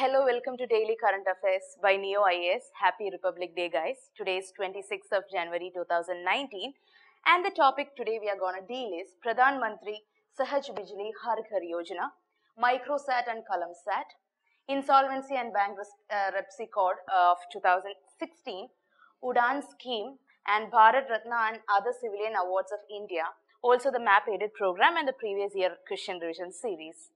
Hello, welcome to Daily Current Affairs by Neo IAS. Happy Republic Day, guys. Today is 26th of January 2019 and the topic today we are going to deal is Pradhanmantri Bijli Har Ghar Yojana, Microsat and Kalamsat, Insolvency and Bankruptcy Code of 2016, UDAN Scheme and Bharat Ratna and other civilian awards of India, also the map aided program and the previous year question revision series.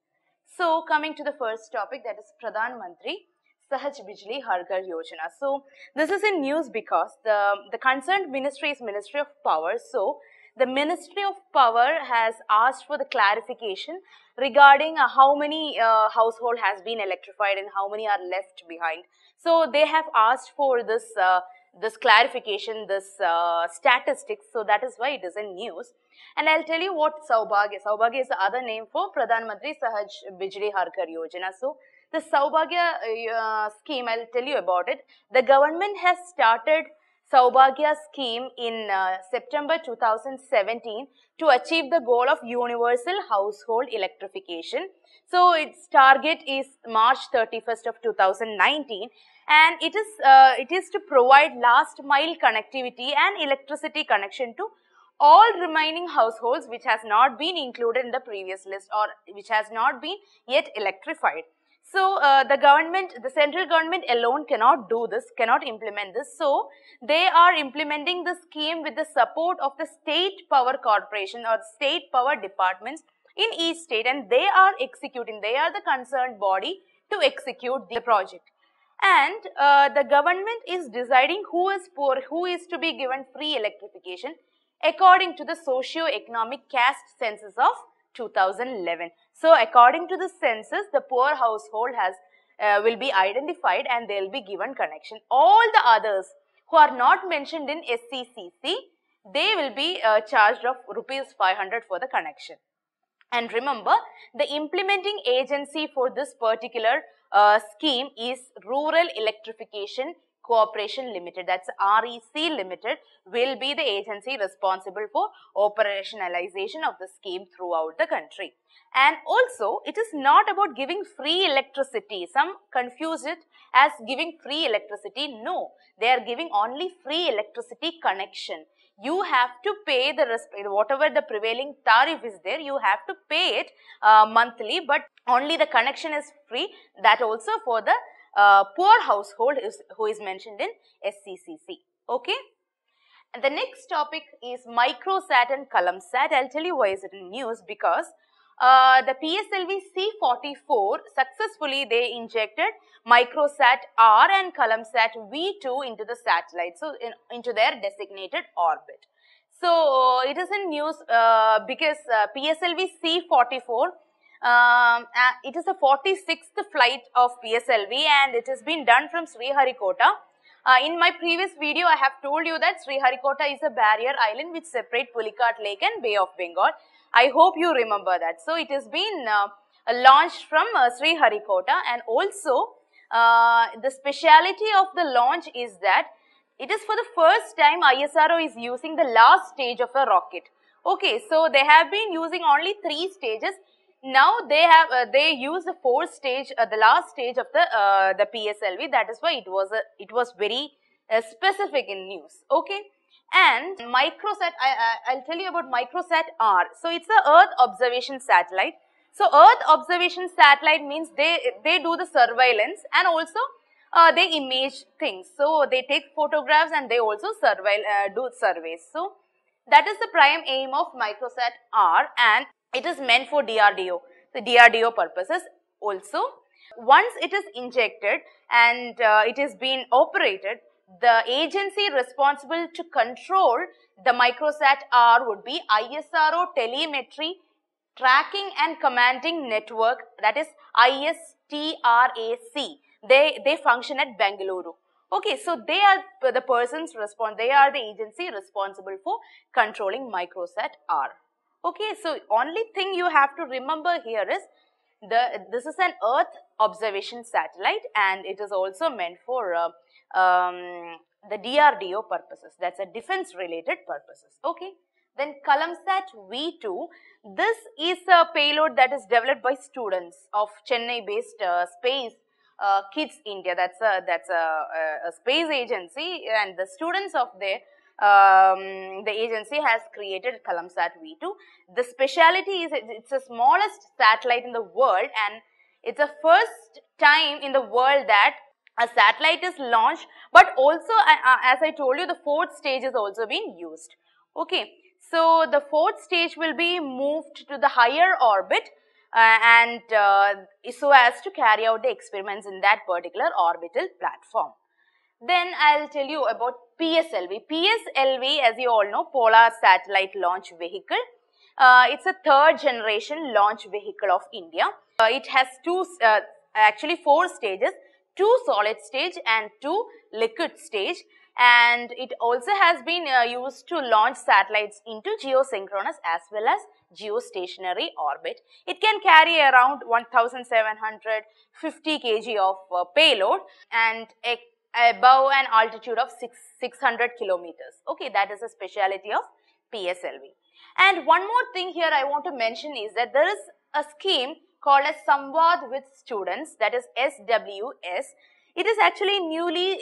So coming to the first topic, that is Pradhan Mantri Bijli Har Ghar Yojana. So this is in news because the concerned ministry is Ministry of Power. So the Ministry of Power has asked for the clarification regarding how many household has been electrified and how many are left behind. So they have asked for this clarification, this statistics. So that is why it is in news. And I'll tell you what Saubhagya. Saubhagya is the other name for Pradhan Mantri Bijli Har Ghar Yojana. So the Saubhagya scheme, I'll tell you about it. The government has started Saubhagya scheme in September 2017 to achieve the goal of universal household electrification. So its target is March 31st of 2019 and it is to provide last mile connectivity and electricity connection to all remaining households which has not been included in the previous list or which has not been yet electrified. So the central government alone cannot do this, cannot implement this. So they are implementing the scheme with the support of the state power corporation or state power departments in each state, and they are executing, they are the concerned body to execute the project. And the government is deciding who is poor, who is to be given free electrification according to the socio-economic caste census of 2011. So according to the census, the poor household will be identified and they will be given connection. All the others who are not mentioned in SCCC, they will be charged of rupees 500 for the connection. And remember, the implementing agency for this particular scheme is Rural Electrification Corporation Limited, that's REC Limited, will be the agency responsible for operationalization of the scheme throughout the country. And also, it is not about giving free electricity. Some confuse it as giving free electricity. No, they are giving only free electricity connection. You have to pay whatever the prevailing tariff is there, you have to pay it monthly, but only the connection is free. That also for the poor household who is mentioned in SCCC. Okay. And the next topic is Microsat and Kalamsat. I'll tell you why is it in news because the PSLV C44 successfully they injected Microsat R and Kalamsat V2 into the satellite, so into their designated orbit. So it is in news because PSLV C44 it is the 46th flight of PSLV and it has been done from Sriharikota. In my previous video, I have told you that Sriharikota is a barrier island which separates Pulicat Lake and Bay of Bengal. I hope you remember that. So it has been launched from Sriharikota, and also the speciality of the launch is that it is for the first time ISRO is using the last stage of a rocket. Okay, so they have been using only 3 stages. Now they use the 4th stage, the last stage of the PSLV. That is why it was very specific in news. Okay, and Microsat, I'll tell you about Microsat R. So it's the Earth observation satellite. So Earth observation satellite means they do the surveillance and also they image things. So they take photographs and they also do surveys. So that is the prime aim of Microsat R, and it is meant for DRDO, the DRDO purposes also. Once it is injected and it is being operated, the agency responsible to control the Microsat R would be ISRO Telemetry Tracking and Commanding Network, that is ISTRAC. They function at Bengaluru. Okay, so they are the persons they are the agency responsible for controlling Microsat R. Okay, so only thing you have to remember here is this is an Earth observation satellite and it is also meant for the DRDO purposes. That's a defense related purposes. Okay. Then Kalamsat V2, this is a payload that is developed by students of Chennai based space Kids India. That's a space agency, and the students of the agency has created Kalamsat V2. The speciality is it's the smallest satellite in the world, and it's the first time in the world that a satellite is launched, but also as I told you, the fourth stage is also being used. Okay, so the fourth stage will be moved to the higher orbit so as to carry out the experiments in that particular orbital platform. Then I'll tell you about PSLV. PSLV, as you all know, Polar Satellite Launch Vehicle. It's a third generation launch vehicle of India. It has actually four stages, 2 solid stage and 2 liquid stage, and it also has been used to launch satellites into geosynchronous as well as geostationary orbit. It can carry around 1750 kg of payload and above an altitude of 600 kilometers. Okay, that is a speciality of PSLV. And one more thing here I want to mention is that there is a scheme called as Samvad with Students, that is SWS. It is actually newly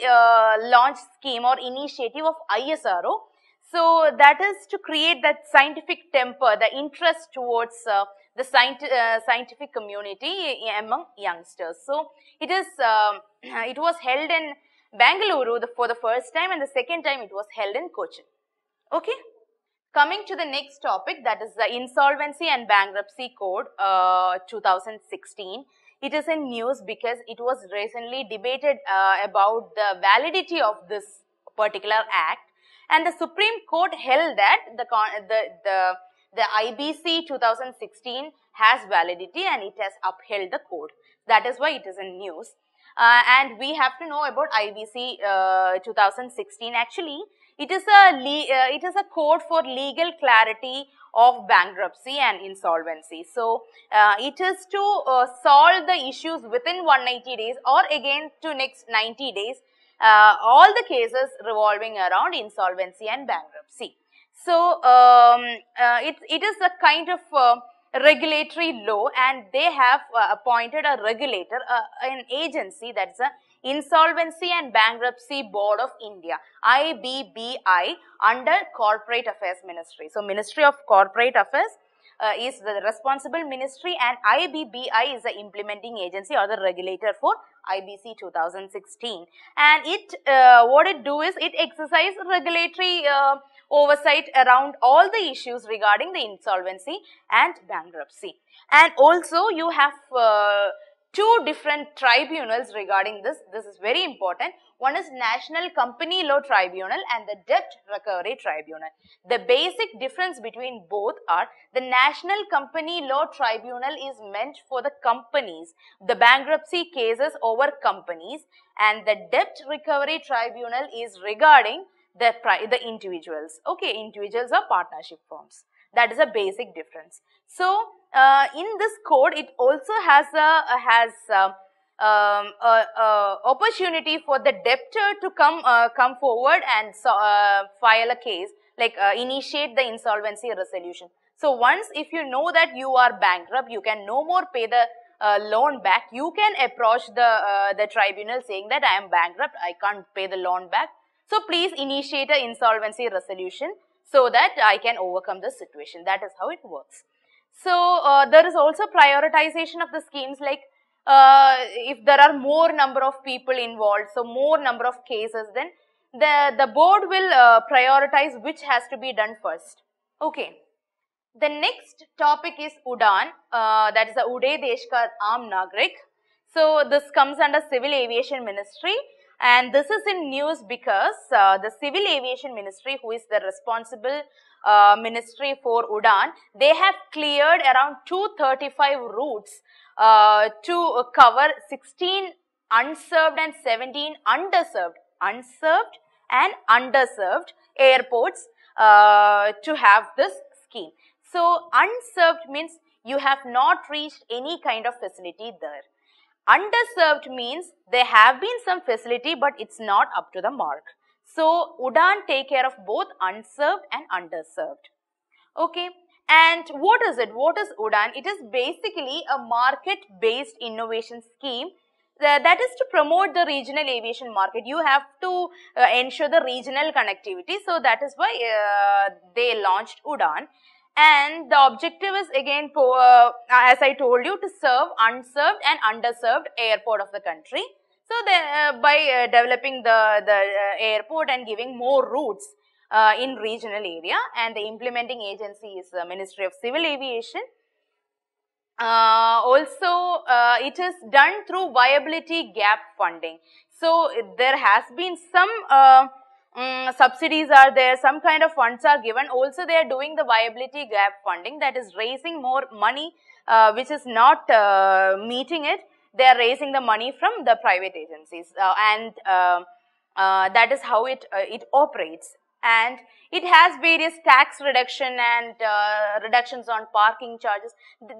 launched scheme or initiative of ISRO. So that is to create that scientific temper, the interest towards the scientific community among youngsters. So it was held in Bangalore for the first time, and the second time it was held in Kochi. Okay. Coming to the next topic, that is the Insolvency and Bankruptcy Code 2016. It is in news because it was recently debated about the validity of this particular act, and the Supreme Court held that the IBC 2016 has validity and it has upheld the code. That is why it is in news. And we have to know about IBC 2016. Actually, it is a code for legal clarity of bankruptcy and insolvency. So, it is to solve the issues within 180 days or again to next 90 days, all the cases revolving around insolvency and bankruptcy. So, it is a kind of regulatory law, and they have appointed a regulator, an agency, that's a Insolvency and Bankruptcy Board of India, IBBI, under Corporate Affairs Ministry. So, Ministry of Corporate Affairs is the responsible ministry, and IBBI is the implementing agency or the regulator for IBC 2016. And it what it do is it exercise regulatory oversight around all the issues regarding the insolvency and bankruptcy. And also you have two different tribunals regarding this. This is very important. One is National Company Law Tribunal and the Debt Recovery Tribunal. The basic difference between both are the National Company Law Tribunal is meant for the companies, the bankruptcy cases over companies, and the Debt Recovery Tribunal is regarding the individuals. Okay, individuals or partnership firms. That is a basic difference. So, in this code, it also has opportunity for the debtor to come forward and file a case, like initiate the insolvency resolution. So, once if you know that you are bankrupt, you can no more pay the loan back, you can approach the tribunal saying that I am bankrupt, I can't pay the loan back. So, please initiate an insolvency resolution so that I can overcome the situation. That is how it works. So, there is also prioritization of the schemes, like if there are more number of people involved, so more number of cases, then the board will prioritize which has to be done first. Okay. The next topic is UDAN, that is the Uday Desh Ka Aam Nagrik. So, this comes under Civil Aviation Ministry, and this is in news because the Civil Aviation Ministry, who is the responsible ministry for UDAN, they have cleared around 235 routes to cover 16 unserved and 17 unserved and underserved airports to have this scheme. So, unserved means you have not reached any kind of facility there. Underserved means there have been some facility, but it's not up to the mark. So, UDAN take care of both unserved and underserved. Okay. And what is it? What is UDAN? It is basically a market-based innovation scheme That is to promote the regional aviation market. You have to ensure the regional connectivity. So that is why they launched UDAN. And the objective is again, as I told you, to serve unserved and underserved airport of the country. So by developing the airport and giving more routes in regional area, and the implementing agency is the Ministry of Civil Aviation. Also, it is done through viability gap funding. So there has been some subsidies are there, some kind of funds are given. Also, they are doing the viability gap funding, that is raising more money which is not meeting it. They are raising the money from the private agencies, and that is how it operates. And it has various tax reduction and reductions on parking charges.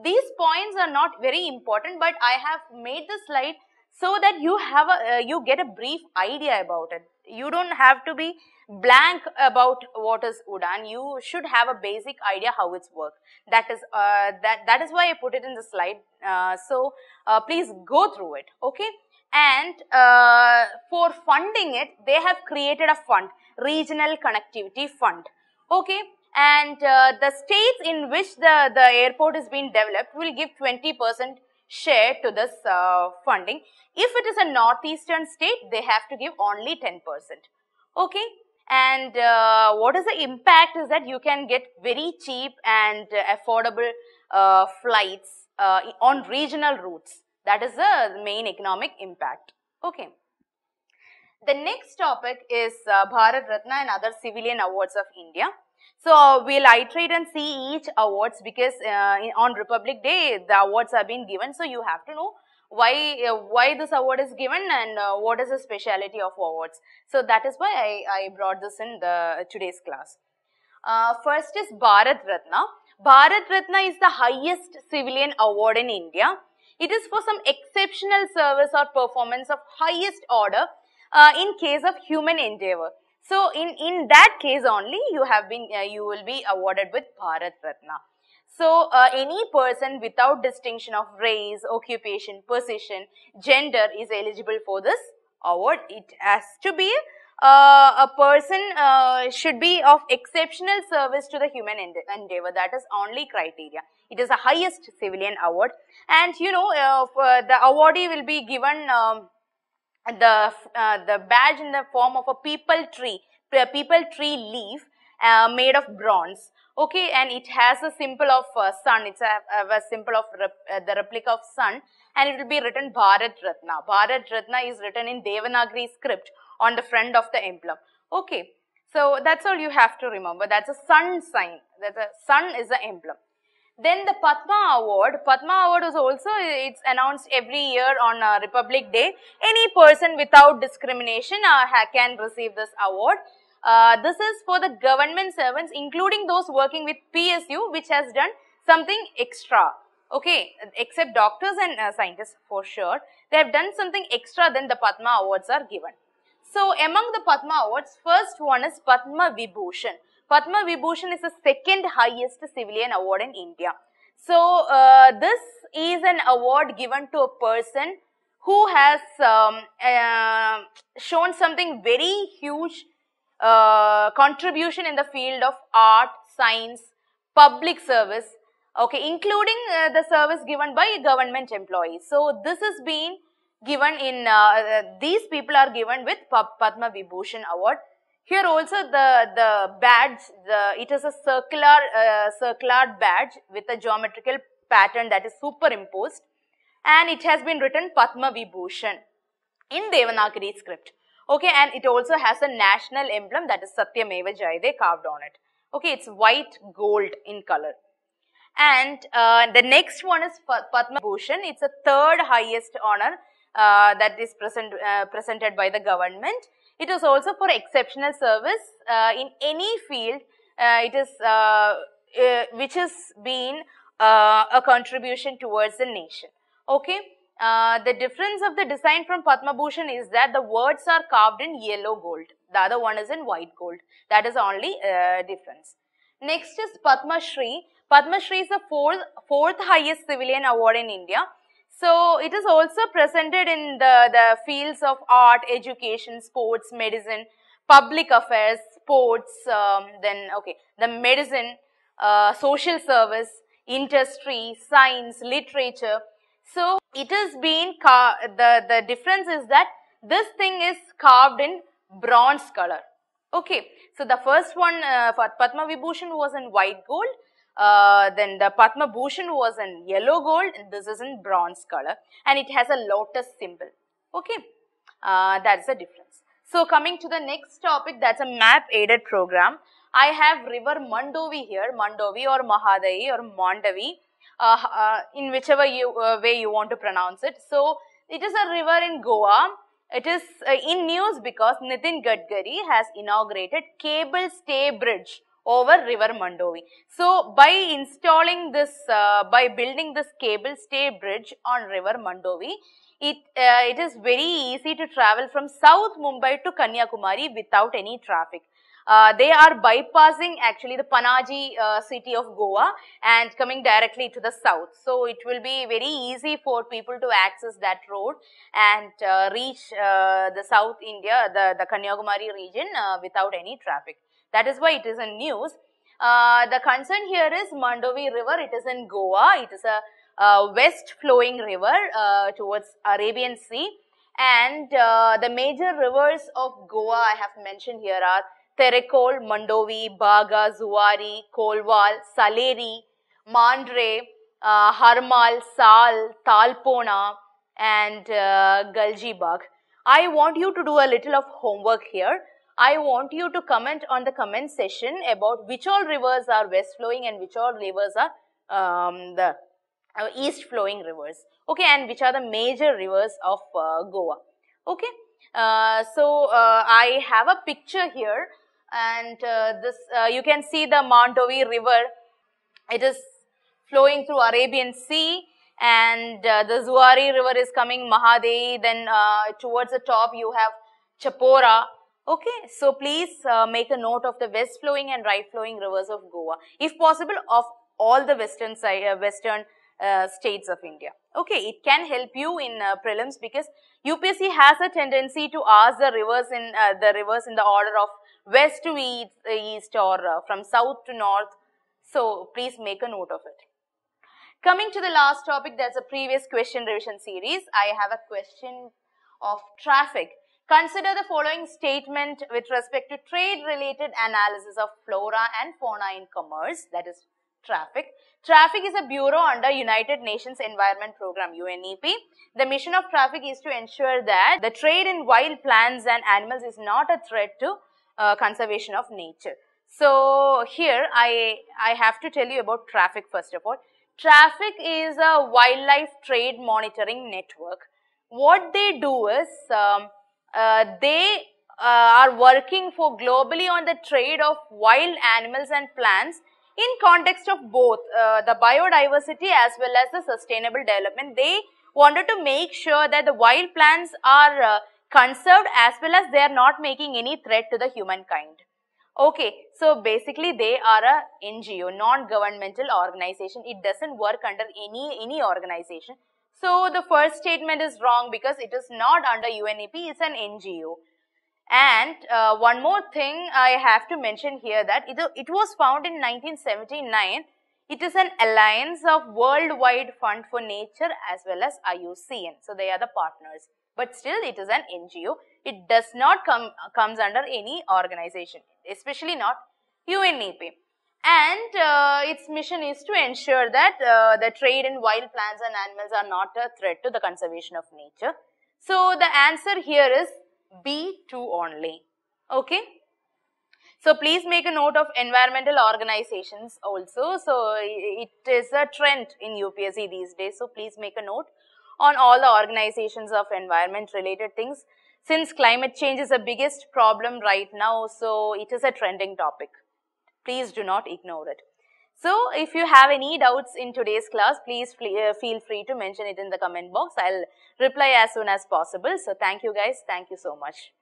These points are not very important, but I have made the slide so that you have you get a brief idea about it. You don't have to be blank about what is UDAN. You should have a basic idea how it's work. That is that is why I put it in the slide. So please go through it. Okay. And for funding it, they have created a fund, Regional Connectivity Fund. Okay. And the states in which the airport is being developed will give 20% share to this funding. If it is a northeastern state, they have to give only 10%. Okay. And what is the impact is that you can get very cheap and affordable flights on regional routes. That is the main economic impact. Okay. The next topic is Bharat Ratna and other civilian awards of India. So we'll iterate and see each awards, because on Republic Day the awards are being given. So you have to know why this award is given and what is the speciality of awards. So that is why I brought this in the today's class. First is Bharat Ratna. Bharat Ratna is the highest civilian award in India. It is for some exceptional service or performance of highest order in case of human endeavor. So in that case only you will be awarded with Bharat Ratna. So any person without distinction of race, occupation, position, gender is eligible for this award. It has to be a person should be of exceptional service to the human endeavor. That is only criteria. It is the highest civilian award, and you know the awardee will be given the badge in the form of a people tree leaf made of bronze. Okay, and it has a symbol of sun. It's a symbol of the replica of sun, and it will be written Bharat Ratna. Bharat Ratna is written in Devanagari script on the front of the emblem. Okay, so that's all you have to remember. That's a sun sign. That the sun is the emblem. Then the Padma Award. Padma Award is also, it's announced every year on Republic Day. Any person without discrimination can receive this award. This is for the government servants, including those working with PSU, which has done something extra. Okay, except doctors and scientists for sure. They have done something extra than the Padma Awards are given. So among the Padma Awards, first one is Padma Vibhushan. Padma Vibhushan is the second highest civilian award in India. So this is an award given to a person who has shown something very huge contribution in the field of art, science, public service, okay, including the service given by government employees. So this is being given in, these people are given with Padma Vibhushan award. Here also the badge, it is a circular badge with a geometrical pattern that is superimposed, and it has been written Padma Vibhushan in Devanagari script. Okay, and it also has a national emblem, that is Satyameva Jayate, carved on it. Okay, it's white gold in color. And the next one is Padma Bhushan. It's a third highest honor that is presented by the government. It is also for exceptional service in any field. It is which has been a contribution towards the nation. Okay. The difference of the design from Padma Bhushan is that the words are carved in yellow gold. The other one is in white gold. That is only difference. Next is Padma Shri. Padma Shri is the fourth highest civilian award in India. So it is also presented in the fields of art, education, sports, medicine, public affairs, sports, the medicine, social service, industry, science, literature. So it is being the difference is that this thing is carved in bronze color. Okay, so the first one for Padma Vibhushan was in white gold. Then the Padma Bhushan was in yellow gold, and this is in bronze color, and it has a lotus symbol. Okay, that's the difference. So coming to the next topic, that's a map aided program. I have river Mandovi here, Mandovi or Mahadayi or Mandavi, in whichever way you want to pronounce it. So it is a river in Goa. It is in news because Nitin Gadkari has inaugurated cable stay bridge over river Mandovi. So by installing this, by building this cable stay bridge on river Mandovi, it is very easy to travel from South Mumbai to Kanyakumari without any traffic. They are bypassing actually the Panaji city of Goa and coming directly to the south. So it will be very easy for people to access that road and reach the South India, the Kanyakumari region without any traffic. That is why it is in news. The concern here is Mandovi river. It is in Goa. It is a west flowing river towards Arabian Sea. And the major rivers of Goa I have mentioned here are Terekol, Mandovi, Baga, Zuari, Kolwal, Saleri, Mandre, Harmal, Sal, Talpona and Galjibagh. I want you to do a little of homework here. I want you to comment on the comment section about which all rivers are west flowing and which all rivers are the east flowing rivers. Okay, and which are the major rivers of Goa. Okay, I have a picture here, and this you can see the Mandovi river. It is flowing through Arabian Sea, and the Zuari river is coming Mahadayi. Then towards the top you have Chapora. Okay, so please make a note of the west flowing and right flowing rivers of Goa, if possible of all the western states of India. Okay, it can help you in prelims because UPSC has a tendency to ask the rivers in the order of west to east or from south to north. So please make a note of it. Coming to the last topic, that's a previous question revision series. I have a question of traffic. Consider the following statement with respect to trade-related analysis of flora and fauna in commerce, that is traffic. Traffic is a bureau under United Nations Environment Program, UNEP. The mission of traffic is to ensure that the trade in wild plants and animals is not a threat to conservation of nature. So here I have to tell you about traffic first of all. Traffic is a wildlife trade monitoring network. What they do is they are working for globally on the trade of wild animals and plants in context of both the biodiversity as well as the sustainable development. They wanted to make sure that the wild plants are conserved as well as they are not making any threat to the humankind. Okay, so basically they are a NGO, non-governmental organization. It doesn't work under any organization. So the first statement is wrong because it is not under UNEP, it's an NGO. And one more thing I have to mention here that it was founded in 1979. It is an alliance of Worldwide Fund for Nature as well as IUCN. So they are the partners. But still it is an NGO. It does not comes under any organization, especially not UNEP. And its mission is to ensure that the trade in wild plants and animals are not a threat to the conservation of nature. So the answer here is B2 only. Okay. So please make a note of environmental organizations also. So it is a trend in UPSC these days. So please make a note on all the organizations of environment related things. Since climate change is the biggest problem right now, so it is a trending topic. Please do not ignore it. So if you have any doubts in today's class, please feel free to mention it in the comment box. I'll reply as soon as possible. So thank you guys. Thank you so much.